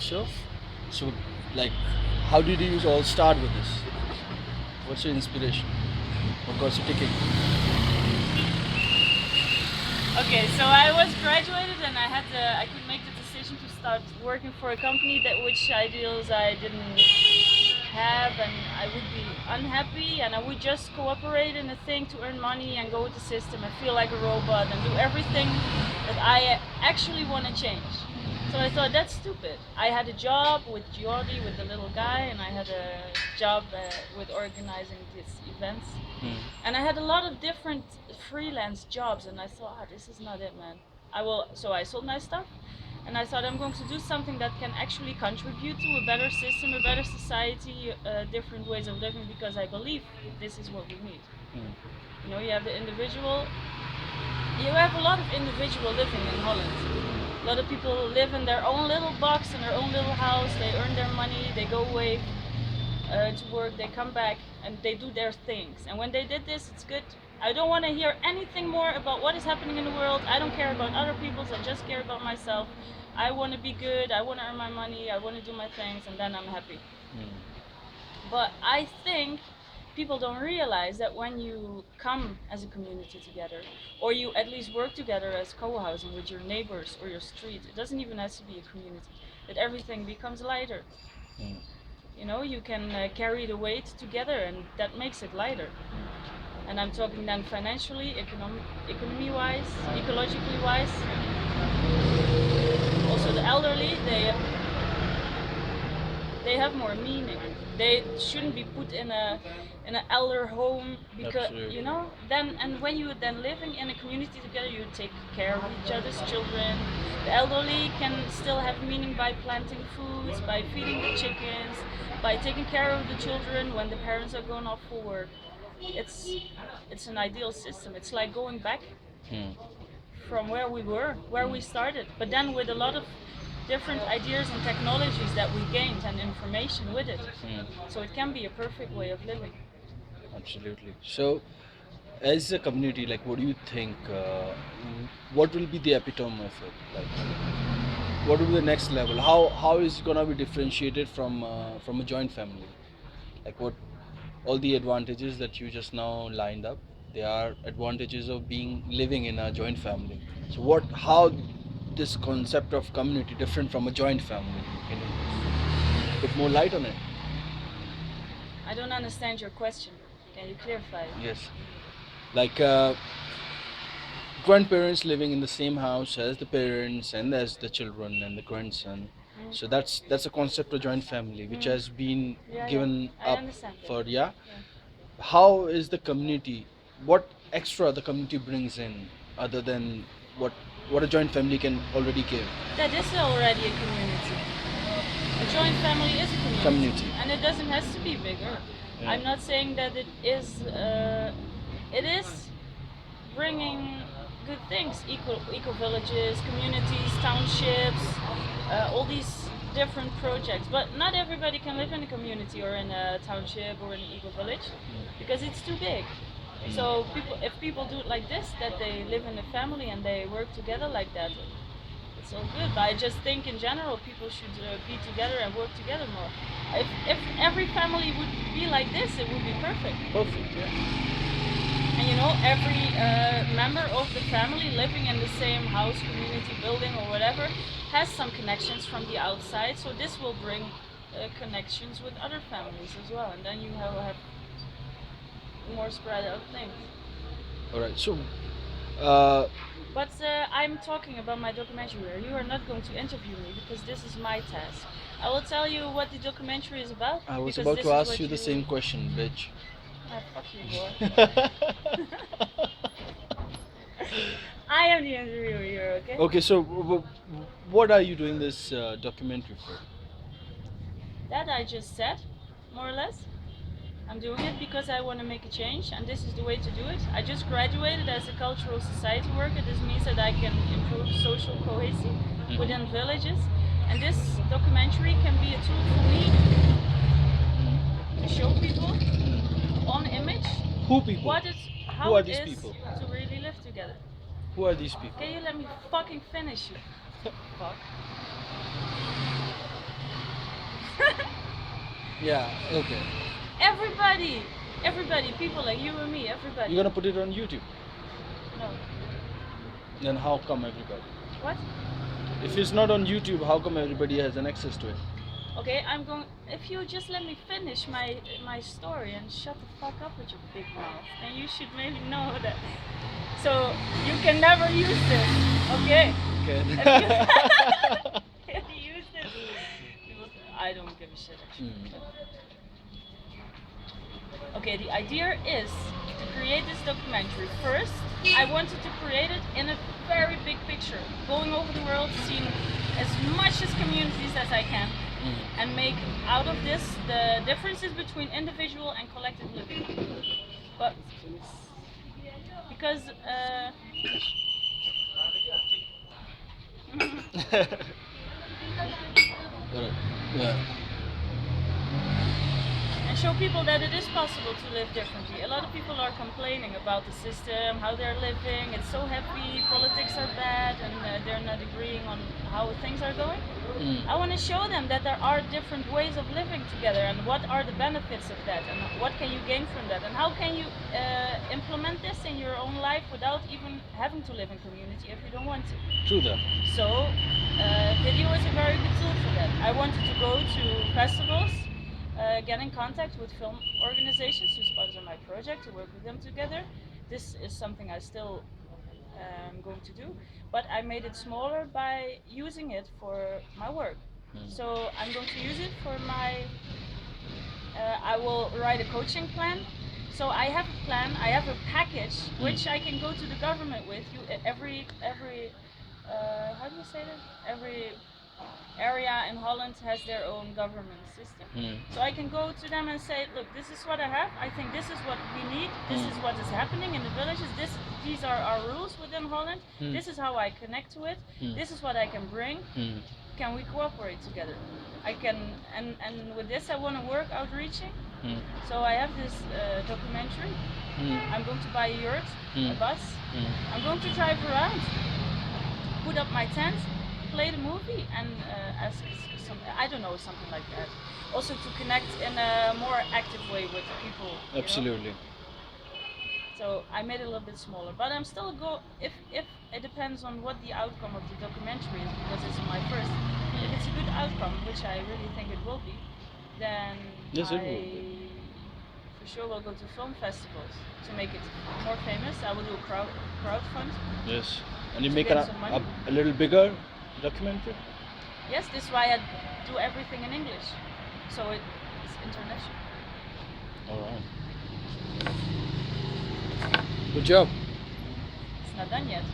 So, so like, how did you all start with this? What's your inspiration? What got you ticking? Okay, so I was graduated and I could make the decision to start working for a company that which ideals I didn't have, and I would be unhappy, and I would just cooperate in a thing to earn money and go with the system and feel like a robot and do everything that I actually want to change. So I thought that's stupid. I had a job with Jordi, with the little guy, and I had a job with organizing these events. And I had a lot of different freelance jobs, and I thought, this is not it, man. So I sold my stuff, and I thought I'm going to do something that can actually contribute to a better system, a better society, different ways of living, because I believe this is what we need. You know, you have the individual. You have a lot of individual living in Holland. A lot of people live in their own little box, in their own little house. They earn their money, they go away to work, they come back, and they do their things. And when they did this, it's good. I don't want to hear anything more about what is happening in the world. I don't care about other people's, I just care about myself. I want to be good, I want to earn my money, I want to do my things, and then I'm happy. But I think people don't realize that when you come as a community together, or you at least work together as co-housing with your neighbors or your street, it doesn't even have to be a community, that everything becomes lighter. You know, you can carry the weight together, and that makes it lighter. And I'm talking then financially, economy-wise, ecologically-wise. Also, the elderly, they have more meaning. They shouldn't be put in an elder home, because Absolutely. you know. Then, and when you then living in a community together, you take care of each other's children. The elderly can still have meaning by planting foods, by feeding the chickens, by taking care of the children when the parents are going off for work. It's an ideal system. It's like going back from where we were, where we started, but then with a lot of different ideas and technologies that we gained and information with it. So it can be a perfect way of living. Absolutely. So, as a community, like, what do you think? What will be the epitome of it? Like, what will be the next level? How is it gonna be differentiated from a joint family? Like, what all the advantages that you just now lined up? They are advantages of being living in a joint family. So, how this concept of community different from a joint family? Can you put more light on it? I don't understand your question. Can you clarify it? Yes. Like, grandparents living in the same house as the parents and as the children and the grandson. So that's a concept of joint family which has been Yeah, yeah. given I up understand that. for, yeah. How is the community? What extra the community brings in other than what what a joint family can already give? That is already a community. A joint family is a community, Community. and it doesn't have to be bigger. Yeah. I'm not saying that it is. It is bringing good things, eco villages, communities, townships, all these different projects. But not everybody can live in a community or in a township or in an eco village, because it's too big. So if people do it like this, that they live in a family and they work together like that, it's all good. But I just think in general people should be together and work together more. If every family would be like this, it would be perfect. Perfect. Yeah. And you know, every member of the family living in the same house, community building, or whatever, has some connections from the outside. So this will bring connections with other families as well, and then you have more spread out things. All right. So, uh, But I'm talking about my documentary here. You are not going to interview me because this is my task. I will tell you what the documentary is about. I was because about this to is ask what you the same question, bitch. Ah, fuck you, boy. I am the interviewer here, okay? Okay, so what are you doing this documentary for? That I just said, more or less. I'm doing it because I want to make a change, and this is the way to do it. I just graduated as a cultural society worker. This means that I can improve social cohesion within villages, and this documentary can be a tool for me to show people on image Who people? what it's Who how are it these is people? to really live together. Who are these people? Can you let me fucking finish, you fuck? Yeah. Okay. Everybody, people like you and me, everybody. You're gonna put it on YouTube. No. Then how come everybody? What? If it's not on YouTube, how come everybody has an access to it? Okay, I'm going. If you just let me finish my story and shut the fuck up with your big mouth, then you should maybe know that. So you can never use this, okay? Okay. If you use this, I don't give a shit actually. Okay, the idea is to create this documentary. First, I wanted to create it in a very big picture, going over the world, seeing as much as communities as I can, and make out of this the differences between individual and collective living. But because Yeah. and show people that it is possible to live differently. A lot of people are complaining about the system, how they're living. It's so heavy, politics are bad, and they're not agreeing on how things are going. I want to show them that there are different ways of living together, and what are the benefits of that, and what can you gain from that, and how can you implement this in your own life without even having to live in community if you don't want to. True that. So video is a very good tool for that. I wanted to go to festivals, get in contact with film organizations who sponsor my project, to work with them together. This is something I still am going to do, but I made it smaller by using it for my work. So I'm going to use it for my, I will write a coaching plan. So I have a plan, I have a package which I can go to the government with. Every how do you say that? Every area in Holland has their own government system. So I can go to them and say, look, this is what I have. I think this is what we need. This is what is happening in the villages. These are our rules within Holland. This is how I connect to it. This is what I can bring. Can we cooperate together? I can, and with this I want to work outreaching. So I have this documentary. I'm going to buy a yurt, a bus. I'm going to drive around, put up my tent, play the movie, and ask some, I don't know, something like that. Also to connect in a more active way with people. Absolutely. So I made it a little bit smaller, but I'm still if it depends on what the outcome of the documentary is, because it's my first. If it's a good outcome, which I really think it will be, then Yes, it will I be. for sure will go to film festivals to make it more famous. I will do a crowdfund. Yes. And you To make gain a, some money. a little bigger documentary? Yes, this is why I do everything in English, so it's international. Alright. Good job. It's not done yet.